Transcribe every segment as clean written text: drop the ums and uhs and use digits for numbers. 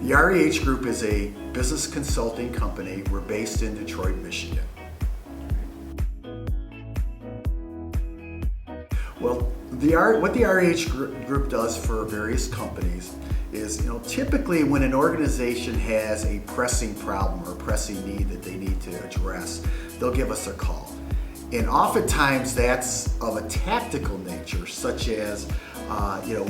The REH Group is a business consulting company. We're based in Detroit, Michigan. Well, what the REH Group does for various companies is, typically when an organization has a pressing problem or pressing need that they need to address, they'll give us a call. And oftentimes that's of a tactical nature, such as,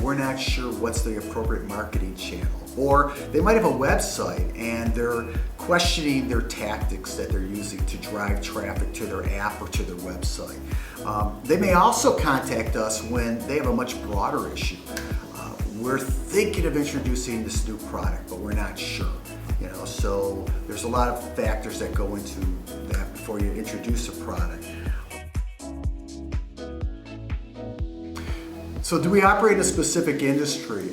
we're not sure what's the appropriate marketing channel. Or they might have a website and they're questioning their tactics that they're using to drive traffic to their app or to their website. They may also contact us when they have a much broader issue. We're thinking of introducing this new product, but we're not sure. So there's a lot of factors that go into that before you introduce a product. So do we operate in a specific industry?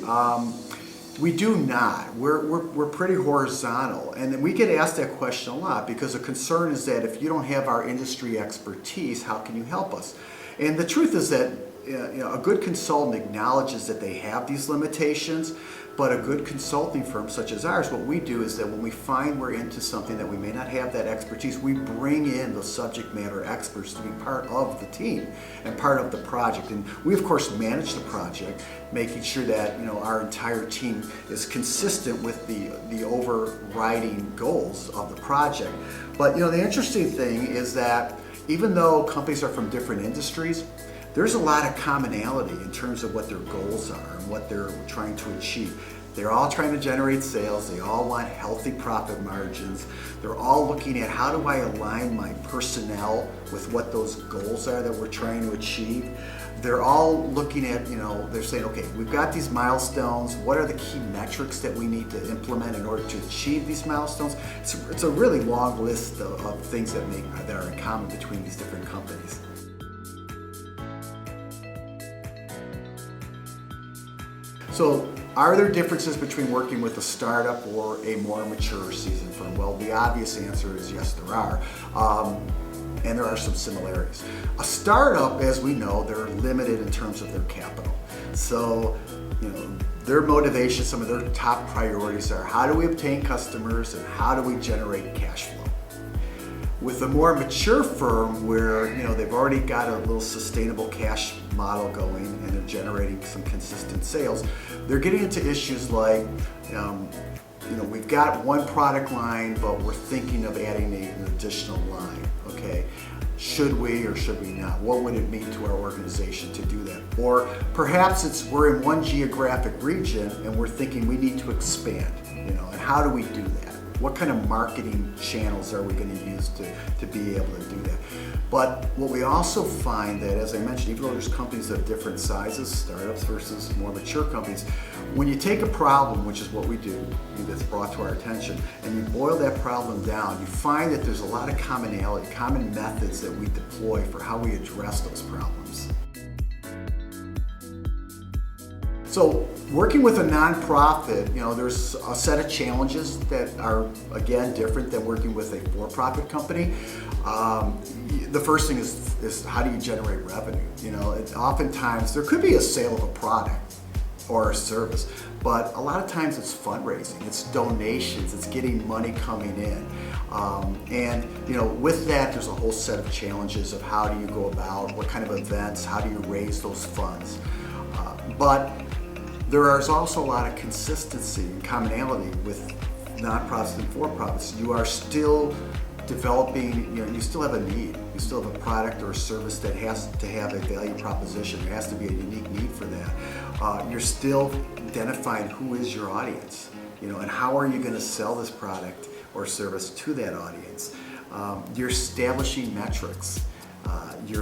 We do not. We're pretty horizontal, and we get asked that question a lot because the concern is that if you don't have our industry expertise, how can you help us? And the truth is that a good consultant acknowledges that they have these limitations, but a good consulting firm such as ours, what we do is that when we find we're into something that we may not have that expertise, we bring in the subject matter experts to be part of the team and part of the project. And we of course manage the project, making sure that our entire team is consistent with the overriding goals of the project. But the interesting thing is that even though companies are from different industries, there's a lot of commonality in terms of what their goals are and what they're trying to achieve. They're all trying to generate sales. They all want healthy profit margins. They're all looking at how do I align my personnel with what those goals are that we're trying to achieve. They're all looking at, they're saying, okay, we've got these milestones. What are the key metrics that we need to implement in order to achieve these milestones? It's a really long list of things that are in common between these different companies. So, are there differences between working with a startup or a more mature seasoned firm? Well, the obvious answer is yes, there are. And there are some similarities. A startup, as we know, they're limited in terms of their capital. So, their motivation, some of their top priorities are how do we obtain customers and how do we generate cash flow? With a more mature firm where they've already got a little sustainable cash model going and they're generating some consistent sales, they're getting into issues like, we've got one product line, but we're thinking of adding an additional line. Okay, should we or should we not? What would it mean to our organization to do that? Or perhaps we're in one geographic region and we're thinking we need to expand. And how do we do that? What kind of marketing channels are we going to use to be able to do that? But what we also find that, as I mentioned, even though there's companies of different sizes, startups versus more mature companies, when you take a problem, which is what we do, that's brought to our attention, and you boil that problem down, you find that there's a lot of commonality, common methods that we deploy for how we address those problems. So working with a nonprofit, there's a set of challenges that are, again, different than working with a for-profit company. The first thing is how do you generate revenue? Oftentimes there could be a sale of a product or a service, but a lot of times it's fundraising, it's donations, it's getting money coming in. With that, there's a whole set of challenges of how do you go about, what kind of events, how do you raise those funds. But there is also a lot of consistency and commonality with nonprofits and for-profits. You are still developing, you still have a need. You still have a product or a service that has to have a value proposition. There has to be a unique need for that. You're still identifying who is your audience, and how are you going to sell this product or service to that audience. You're establishing metrics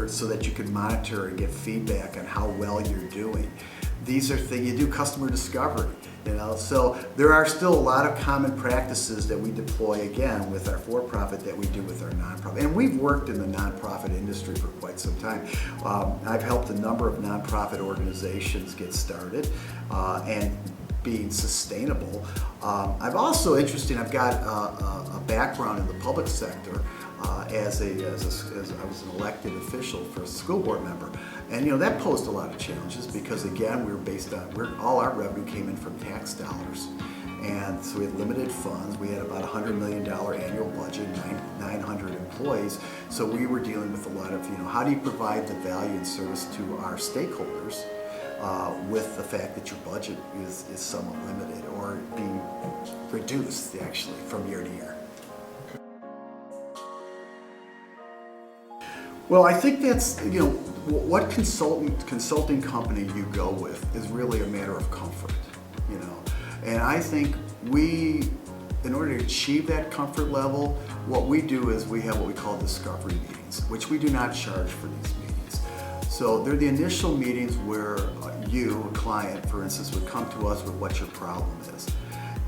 so that you can monitor and get feedback on how well you're doing. These are things, you do customer discovery, so there are still a lot of common practices that we deploy, again, with our for-profit that we do with our nonprofit. And we've worked in the nonprofit industry for quite some time. I've helped a number of nonprofit organizations get started and being sustainable. I've also, I've got a background in the public sector. as I was an elected official for a school board member. And that posed a lot of challenges because again, all our revenue came in from tax dollars. And so we had limited funds. We had about $100 million annual budget, 900 employees. So we were dealing with a lot of, how do you provide the value and service to our stakeholders with the fact that your budget is somewhat limited or being reduced actually from year to year. Well, I think that's, what consulting company you go with is really a matter of comfort, And I think in order to achieve that comfort level, what we do is we have what we call discovery meetings, which we do not charge for these meetings. So they're the initial meetings where you, a client, for instance, would come to us with what your problem is.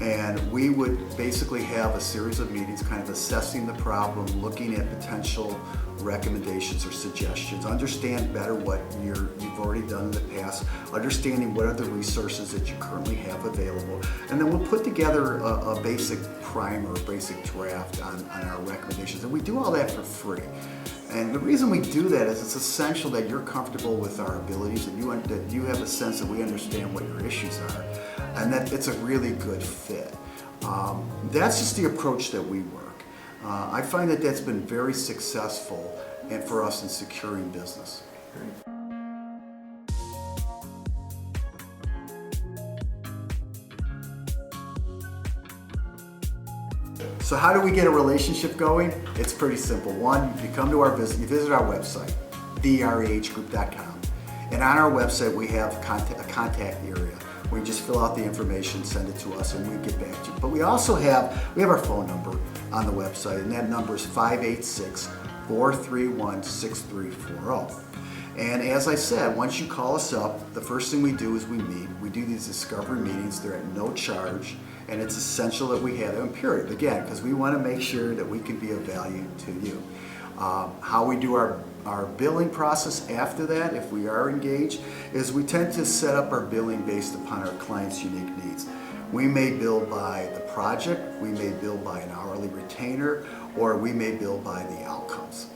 And we would basically have a series of meetings kind of assessing the problem, looking at potential recommendations or suggestions, understand better what you've already done in the past, understanding what are the resources that you currently have available, and then we'll put together a basic primer, a basic draft on our recommendations. And we do all that for free. And the reason we do that is it's essential that you're comfortable with our abilities, that you have a sense that we understand what your issues are, and that it's a really good fit. That's just the approach that we work. I find that that's been very successful and for us in securing business. So how do we get a relationship going? It's pretty simple. One, you come to you visit our website, therehgroup.com. And on our website, we have a contact area where you just fill out the information, send it to us, and we get back to you. But we also have our phone number on the website, and that number is 586-431-6340. And as I said, once you call us up, the first thing we do is we meet. We do these discovery meetings. They're at no charge, and it's essential that we have them, period. Again, because we want to make sure that we can be of value to you. How we do our billing process after that, if we are engaged, is we tend to set up our billing based upon our clients' unique needs. We may bill by the project, we may bill by an hourly retainer, or we may bill by the outcomes.